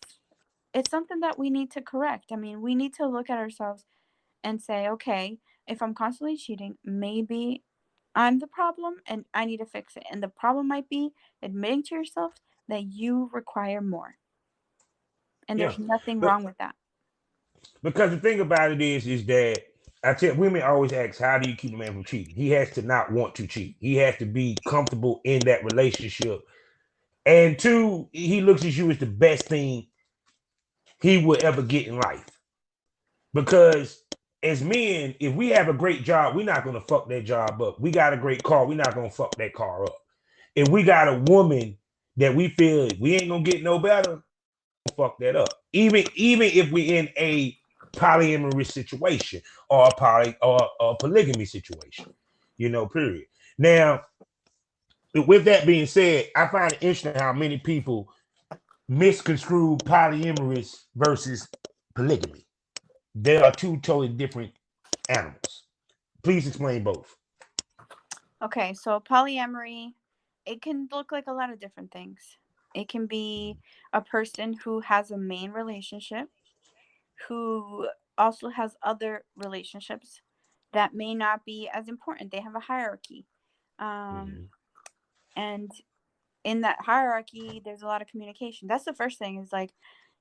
it's something that we need to correct. I mean, we need to look at ourselves and say, okay, if I'm constantly cheating, maybe I'm the problem and I need to fix it. And the problem might be admitting to yourself that you require more. And Yeah. there's nothing But wrong with that. because the thing about it is that I tell women always ask, how do you keep a man from cheating? He has to not want to cheat. He has to be comfortable in that relationship. And two, he looks at you as the best thing he will ever get in life. Because as men, if we have a great job, we're not gonna fuck that job up. We got a great car, we're not gonna fuck that car up. If we got a woman that we feel we ain't gonna get no better, fuck that up. Even if we're in a polyamorous situation or a polygamy situation, period. Now, with that being said, I find it interesting how many people misconstrue polyamorous versus polygamy. They are two totally different animals. Please explain both. Okay, so polyamory, it can look like a lot of different things. It can be a person who has a main relationship, who also has other relationships that may not be as important. They have a hierarchy. Um, Mm-hmm. and in that hierarchy, there's a lot of communication. That's the first thing, is like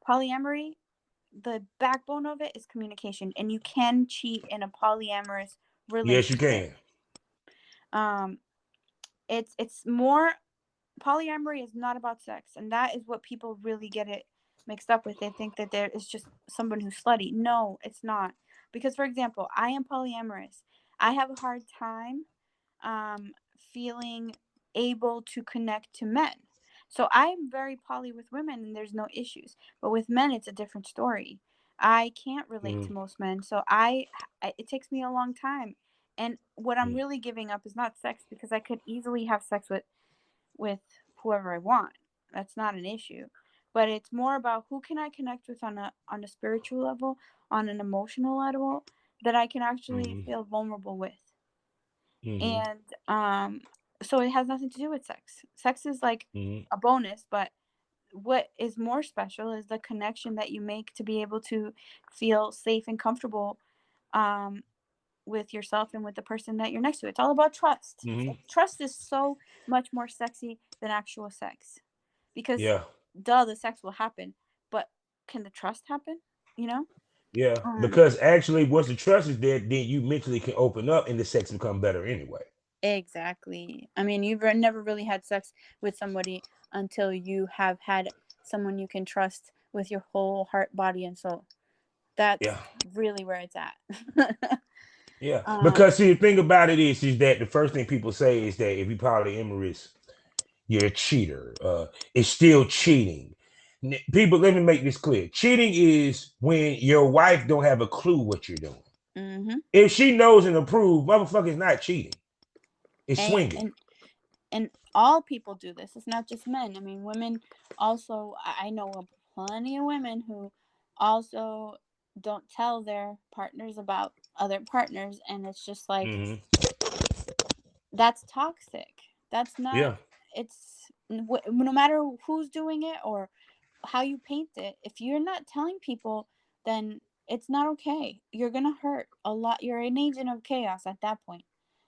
polyamory, the backbone of it is communication. And you can cheat in a polyamorous Yes, you relationship. can. Um, it's more, polyamory is not about sex, and that is what people really get it mixed up with. They think that there is just someone who's slutty. No, it's not. Because, for example, I am polyamorous. I have a hard time um, feeling able to connect to men. So I am very poly with women, and there's no issues. But with men, it's a different story. I can't relate Mm-hmm. to most men, so it takes me a long time. And what I'm really giving up is not sex, because I could easily have sex with whoever I want. That's not an issue. But it's more about who can I connect with on a spiritual level, on an emotional level, that I can actually Mm-hmm. feel vulnerable with. Mm-hmm. And so it has nothing to do with sex. Sex is like Mm-hmm. a bonus, but what is more special is the connection that you make to be able to feel safe and comfortable um, with yourself and with the person that you're next to. It's all about trust. Mm-hmm. Trust is so much more sexy than actual sex, because Yeah. duh, the sex will happen, but can the trust happen? You know? Yeah. Um, Because actually, once the trust is there, then you mentally can open up and the sex become better anyway. exactly. I mean, you've never really had sex with somebody until you have had someone you can trust with your whole heart, body, and soul. Yeah. That's really where it's at. Yeah. um, Because see, the thing about it is that the first thing people say is that if you polyamorous, you're a cheater. It's still cheating. People, let me make this clear. Cheating is when your wife don't have a clue what you're doing. mhm. If she knows and approves, motherfucker is not cheating. It's and, swinging. and and all people do this. It's not just men. I mean, women also. I know plenty of women who also don't tell their partners about other partners, and it's just like, Mm-hmm. that's toxic. That's not. Yeah. It's no matter who's doing it or how you paint it. If you're not telling people, then it's not okay. You're gonna hurt a lot. You're an agent of chaos at that point.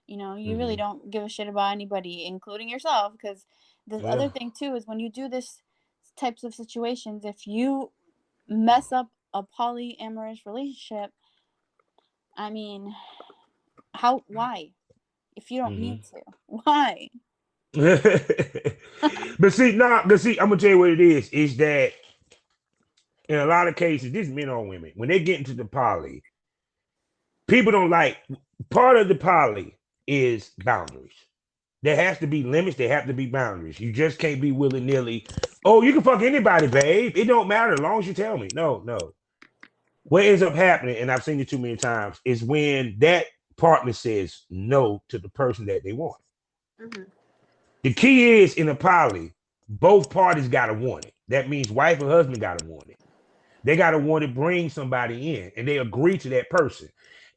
You really Mm-hmm. don't give a shit about anybody, including yourself. Because the Yeah. other thing too is, when you do this types of situations, if you mess up a polyamorous relationship, I mean, why? If you don't Mm-hmm. need to, why? But see, nah, but see, I'm gonna tell you what it is that in a lot of cases, this men or women, when they get into the poly, people don't like part of the poly is boundaries. There has to be limits, there have to be boundaries. You just can't be willy-nilly. Oh, you can fuck anybody, babe. It don't matter as long as you tell me. No, no. What ends up happening, and I've seen it too many times, is when that partner says no to the person that they want. Mm-hmm. The key is in a poly, both parties gotta want it. That means wife and husband gotta want it. They gotta want to bring somebody in, and they agree to that person.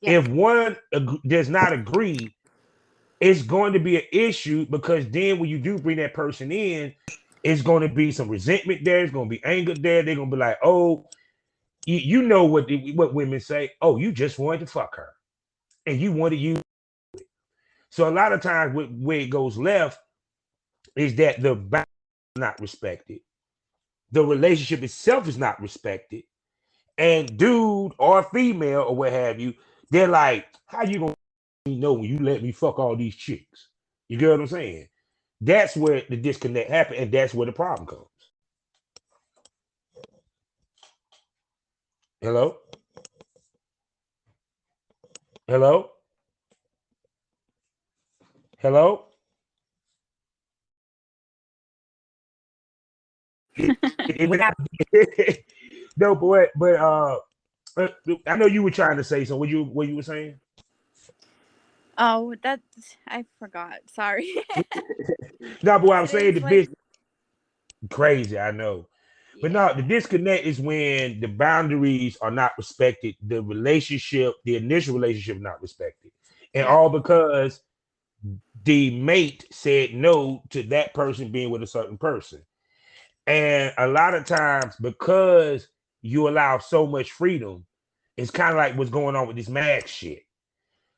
Yeah. If one does not agree, it's going to be an issue because then when you do bring that person in, it's going to be some resentment there. It's going to be anger there. They're going to be like, oh, you know what women say. Oh, you just wanted to fuck her, and you wanted you. So a lot of times, where it goes left is that the boundary is not respected. The relationship itself is not respected, and dude or female or what have you, they're like, how you gonna know when you let me fuck all these chicks? You get what I'm saying? That's where the disconnect happens, and that's where the problem comes. Hello? Hello? Hello? It went out. No, but I know you were trying to say something. What you were saying? Oh, I forgot. Sorry. No, but what I'm saying, Today's the like, business crazy, I know. But no, the yeah, disconnect is when the boundaries are not respected, the relationship, the initial relationship is not respected. And yeah, all because the mate said no to that person being with a certain person. And a lot of times, because you allow so much freedom, it's kind of like what's going on with this mask shit.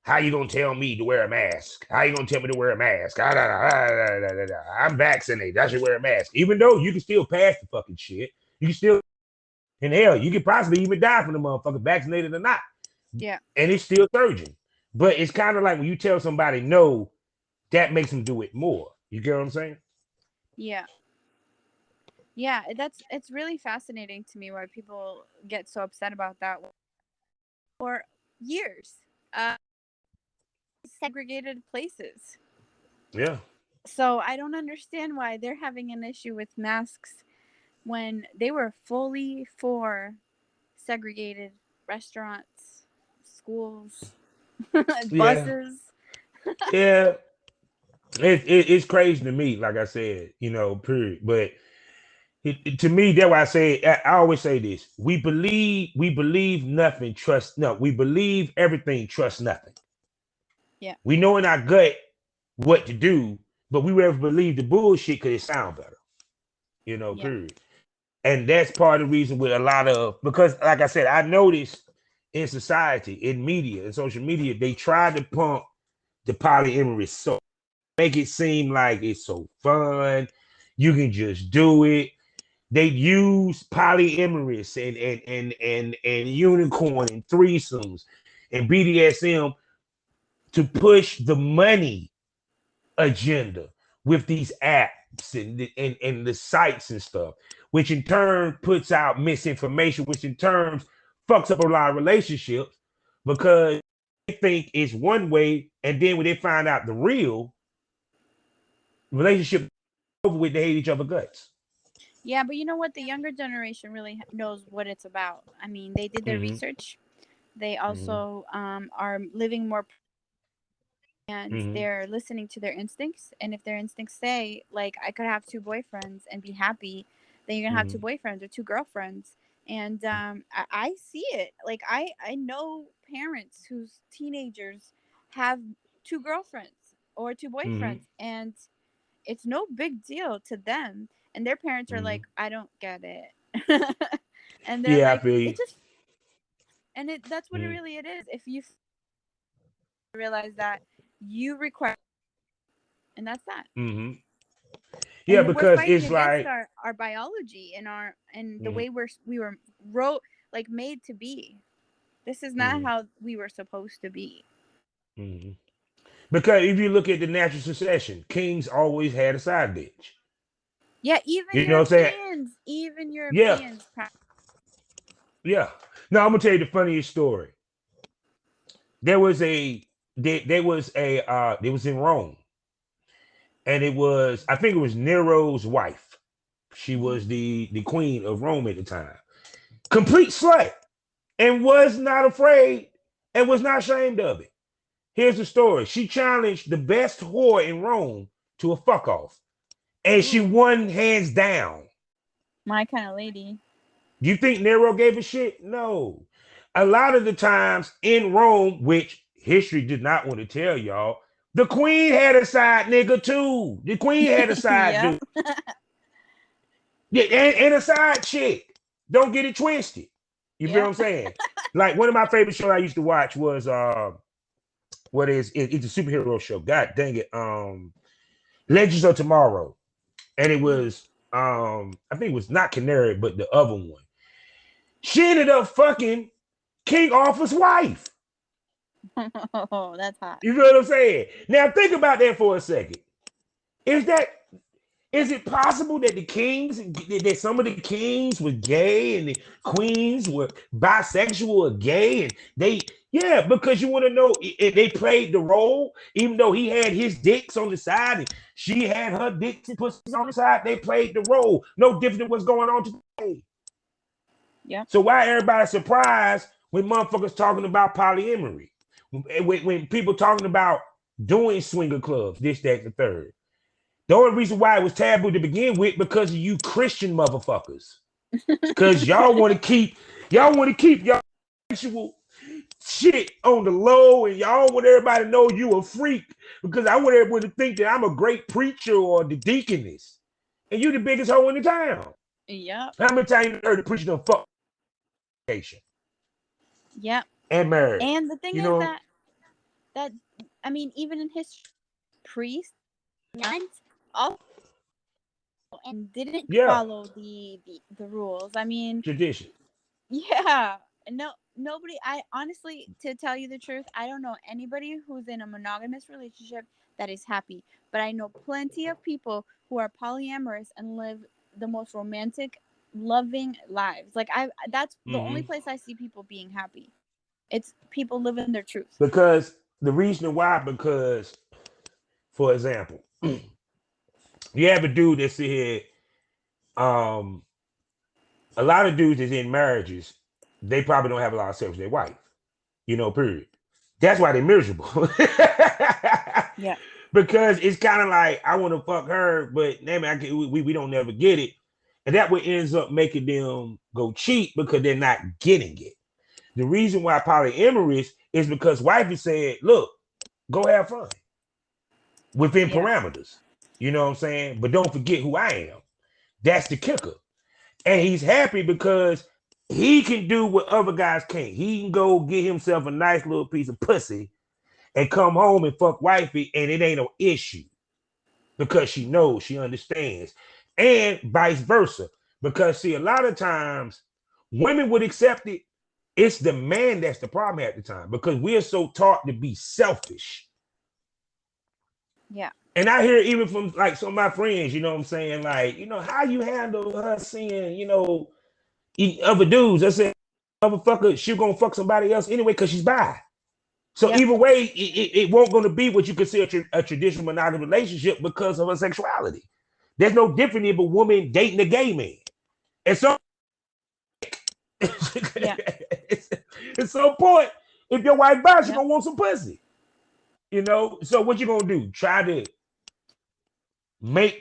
How you gonna tell me to wear a mask? How you gonna tell me to wear a mask? I'm vaccinated. I should wear a mask. Even though you can still pass the fucking shit. You can still, and hell, you could possibly even die from the motherfucker, vaccinated or not. yeah, And it's still surging. But it's kind of like when you tell somebody no, that makes them do it more. You get what I'm saying? yeah, yeah. It's really fascinating to me why people get so upset about that for years. Uh, Segregated places. Yeah. So I don't understand why they're having an issue with masks when they were fully for segregated restaurants, schools, Yeah. buses. Yeah. It's crazy to me, like I said, period. But to me, that's why I always say this: we believe nothing, trust no. We believe everything, trust nothing. Yeah, We know in our gut what to do, but we rather believe the bullshit because it sounds better. yeah, Period. And that's part of the reason with a lot of because, like I said, I noticed in society, in media, in social media, they try to pump the polyamorous so make it seem like it's so fun. You can just do it. They use polyamorous and unicorn and threesomes and BDSM to push the money agenda with these apps and the sites and stuff, which in turn puts out misinformation, which in turn fucks up a lot of relationships because they think it's one way, and then when they find out the real relationship over with, they hate each other guts. yeah. But you know what? The younger generation really knows what it's about. I mean, they did their Mm-hmm. research. They Mm-hmm. also are living more, and Mm-hmm. they're listening to their instincts. And if their instincts say, like, I could have two boyfriends and be happy, then you're gonna have two Mm-hmm. boyfriends or two girlfriends. And I see it. Like, I know parents whose teenagers have two girlfriends or two Mm-hmm. boyfriends, and it's no big deal to them. And their parents are Mm-hmm. like, I don't get it. And they're Yeah, I like, feel you. it just, and that's what Mm-hmm. it is. If you realize that you require, and that's that. Mm-hmm. Yeah, And we're because fighting it's against like, our biology and our and the mm-hmm. way we were wrote, like, made to be. This is not Mm-hmm. how we were supposed to be. Mm-hmm. Because if you look at the natural succession, kings always had a side bitch. Yeah, even You know what I'm saying? Europeans, even Yeah, Europeans. yeah. Now I'm gonna tell you the funniest story. There was a there was in Rome, and it was, I think it was Nero's wife. She was the queen of Rome at the time. Complete slut, and was not afraid and was not ashamed of it. Here's the story. She challenged the best whore in Rome to a fuck off, and she Ooh, won hands down. my kind of lady. Do you think Nero gave a shit? No. A lot of the times in Rome, which history did not want to tell y'all, the queen had a side nigga too. The queen had a side Yep. dude. Yeah, and a side chick. Don't get it twisted. You feel what Yep. I'm saying? Like one of my favorite shows I used to watch was what is it, it's a superhero show. God dang it. Legends of Tomorrow. And it was I think it was not Canary, but the other one. She ended up fucking King Arthur's wife. Oh, that's hot. You know what I'm saying? Now think about that for a second. Is that is it possible that the kings, that some of the kings were gay and the queens were bisexual or gay, and yeah, because you want to know if they played the role, even though he had his dicks on the side and she had her dicks and pussies on the side, they played the role. No different than what's going on today. Yep. So why everybody surprised when motherfuckers talking about polyamory? When people talking about doing swinger clubs, this, that, the third. The only reason why it was taboo to begin with, because of you Christian motherfuckers. Because y'all want to keep y'all sexual shit on the low, and y'all want everybody to know you a freak. Because I want everyone to think that I'm a great preacher or the deaconess. And you the biggest hoe in the town. Yep. How many times you heard the preacher done fuck Yep. and married? And the thing You is know? that I mean, even in history, priests all and didn't Yeah. follow the rules. I mean, Tradition. yeah. No, nobody. I honestly, to tell you the truth, I don't know anybody who's in a monogamous relationship that is happy. But I know plenty of people who are polyamorous and live the most romantic, loving lives. Like that's the only Mm-hmm. place I see people being happy. It's people living their truth. Because the reason why, because, for example, you have a dude that's here, um, a lot of dudes that's in marriages, they probably don't have a lot of sex with their wife, period. That's why they're miserable. Yeah. Because it's kind of like, I want to fuck her, but damn it, we don't never get it. And that what ends up making them go cheat because they're not getting it. The reason why polyamorous is because wifey said, look, go have fun within Yeah. parameters. You know what I'm saying? But don't forget who I am. That's the kicker. And he's happy because he can do what other guys can't. He can go get himself a nice little piece of pussy and come home and fuck wifey, and it ain't no issue because she knows, she understands. And vice versa. Because, see, a lot of times women would accept it. It's the man that's the problem at the time because we're so taught to be selfish. Yeah. And I hear even from like some of my friends, you know what I'm saying? Like, how you handle her seeing, other dudes. I said, motherfucker, she gonna fuck somebody else anyway because she's bi. So Yep. either way, it won't gonna be what you consider a traditional monogamous relationship because of her sexuality. There's no different if a woman dating a gay man. And so Yeah. at some point, if your wife bi, she Yep. gonna want some pussy. So what you gonna do? Try to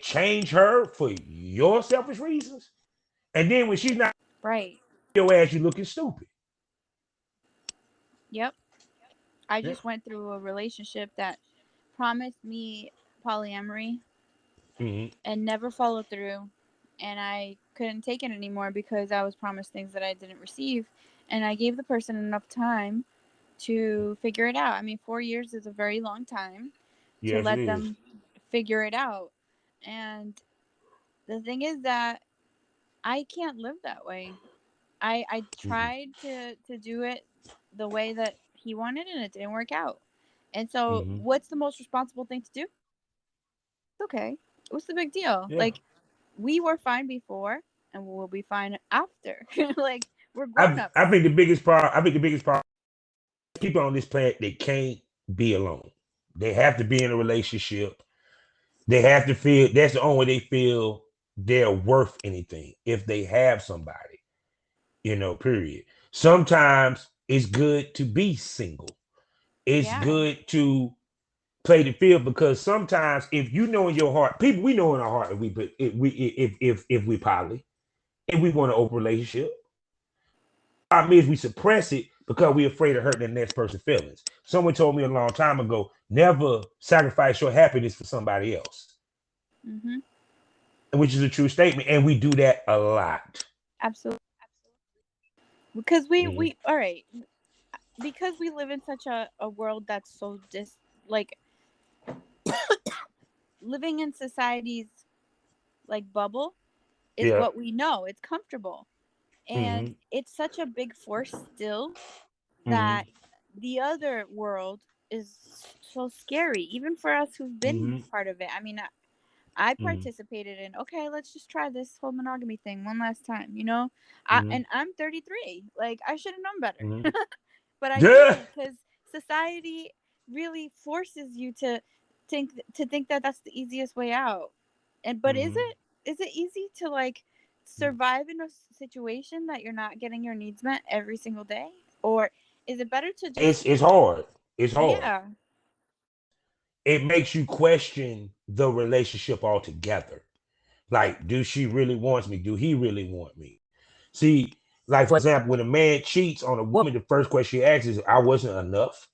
change her for your selfish reasons? And then when she's not Right. your ass, you looking stupid. Yep. I Yeah. just went through a relationship that promised me polyamory Mm-hmm. and never followed through. And I couldn't take it anymore because I was promised things that I didn't receive. And I gave the person enough time to figure it out. I mean, 4 years is a very long time to Yes, it let is. them figure it out. And the thing is that I can't live that way. I Mm-hmm. tried to do it the way that he wanted and it didn't work out. And so, Mm-hmm. what's the most responsible thing to do? Okay, what's the big deal? Yeah. Like, we were fine before, and we'll be fine after. Like, we're grown I ups. I think the biggest part. I think the biggest part. People on this planet, they can't be alone. They have to be in a relationship. They have to feel. That's the only way they feel they're worth anything. If they have somebody, period. Sometimes it's good to be single. It's Yeah, good to play the field because sometimes if you know in your heart, people we know in our heart if we poly and we want an open relationship. Problem is we suppress it because we're afraid of hurting the next person's feelings. Someone told me a long time ago, never sacrifice your happiness for somebody else, mm-hmm. which is a true statement, and we do that a lot. Absolutely. Because Mm-hmm. we all right, because we live in such a world that's so like living in society's like bubble is Yeah. what we know. It's comfortable. And Mm-hmm. it's such a big force still Mm-hmm. that the other world is so scary, even for us who've been Mm-hmm. part of it. I mean, I Mm-hmm. participated in, okay, let's just try this whole monogamy thing one last time, Mm-hmm. and I'm 33. Like, I should have known Mm-hmm. better. But I Yeah. didn't, because society really forces you to think that that's the easiest way out. But is Mm-hmm. it easy to like survive in a situation that you're not getting your needs met every single day, or is it better to just, It's hard. It's hard. yeah, It makes you question the relationship altogether. Like, do she really want me? Do he really want me? See, like for example, when a man cheats on a woman, the first question he asks is, "I wasn't enough,"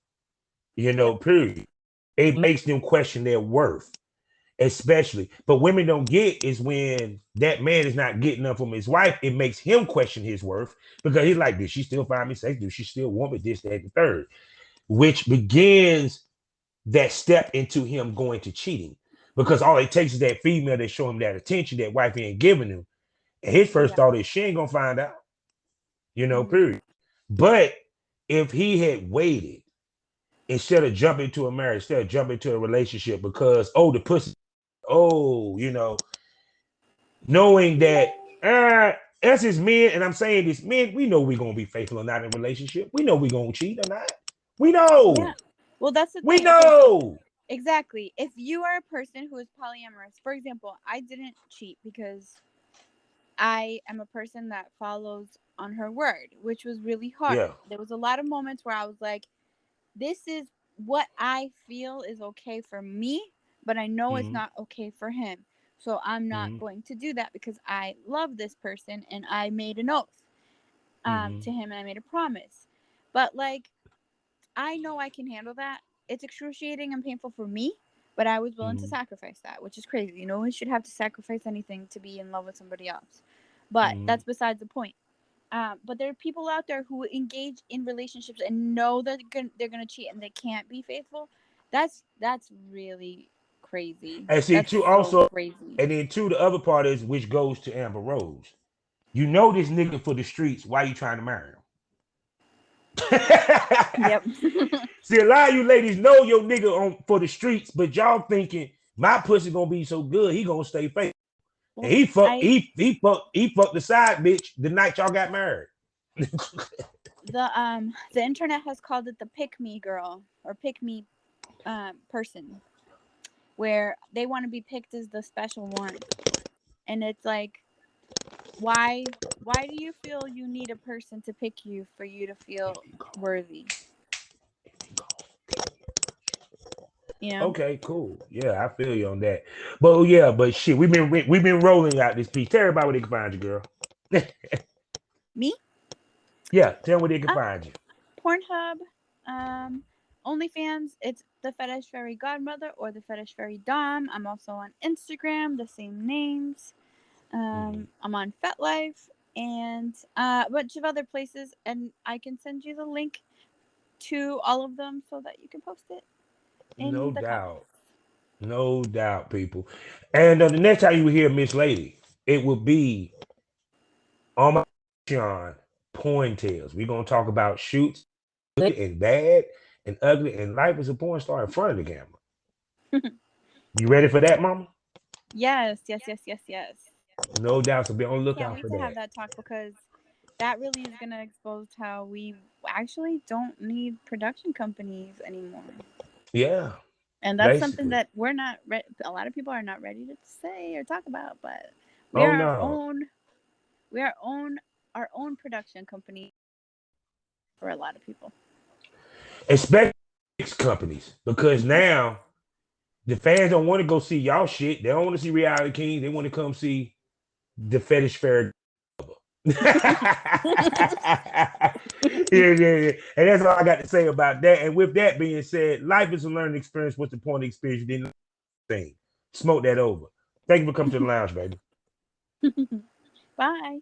yep, period. It makes them question their worth, especially. But women don't get is when that man is not getting enough from his wife, it makes him question his worth because he's like, "Did she still find me sex? Do she still want me? This, that, and the third," which begins that step into him going to cheating. Because all it takes is that female that show him that attention that wife ain't giving him. And his first yeah, thought is she ain't gonna find out, mm-hmm. period. But if he had waited instead of jumping to a marriage, instead of jumping to a relationship because the pussy, oh, knowing that us as men, and I'm saying this, men, we know we're gonna be faithful or not in a relationship. We know we're gonna cheat or not. We Yeah. know. Well, that's the We thing. Okay, so know. exactly, if you are a person who is polyamorous, for example, I didn't cheat because I am a person that follows on her word, which was really hard. Yeah. There was a lot of moments where I was like, this is what I feel is okay for me, but I know it's Mm-hmm. not okay for him. So I'm not Mm-hmm. going to do that because I love this person and I made an oath Mm-hmm. to him and I made a promise. But like, I know I can handle that. It's excruciating and painful for me, but I was willing to Mm-hmm. sacrifice that, which is crazy. No one should have to sacrifice anything to be in love with somebody else. But Mm-hmm. that's besides the point. But there are people out there who engage in relationships and know that they're gonna cheat and they can't be faithful. That's really crazy. And see, That's too, so also, crazy. and then two, the other part is which goes to Amber Rose. You know this nigga for the streets. Why you trying to marry him? Yep. See, a lot of you ladies know your nigga on for the streets, but y'all thinking my pussy gonna be so good, he gonna stay fake. And Well, he fucked the side bitch the night y'all got married. the internet has called it the pick me girl or pick me person, where they want to be picked as the special one, and it's like, why do you feel you need a person to pick you for you to feel worthy? You know, Okay, cool. Yeah, I feel you on that. But yeah, but shit, we've been rolling out this piece. Tell everybody where they can find you, girl. me, Yeah, tell them where they can uh, find you. Pornhub, um, OnlyFans. It's the Fetish Fairy Godmother or the Fetish Fairy Dom. I'm also on Instagram, the same names. Mm-hmm. I'm on FetLife and a bunch of other places, and I can send you the link to all of them so that you can post it No in the doubt. comments. No doubt, people. And the next time you hear Miss Lady, it will be on my Patreon, Porn Tales. We're gonna talk about shoots, good and bad, and ugly, and life is a porn star in front of the camera. You ready for that, mama? Yes. No doubt. So be on the I can't lookout wait for to have that. that talk because that really is going to expose how we actually don't need production companies anymore. Yeah. And that's something Basically. that we're not a lot of people are not ready to say or talk about, but we Oh are no. our own production company for a lot of people. Especially companies. Because now the fans don't want to go see y'all shit. They don't want to see Reality Kings. They want to come see the Fetish Fairy. Yeah. And that's all I got to say about that. And with that being said, life is a learning experience. What's the point of experience? You didn't think. Smoke that over. Thank you for coming to the lounge, baby. Bye.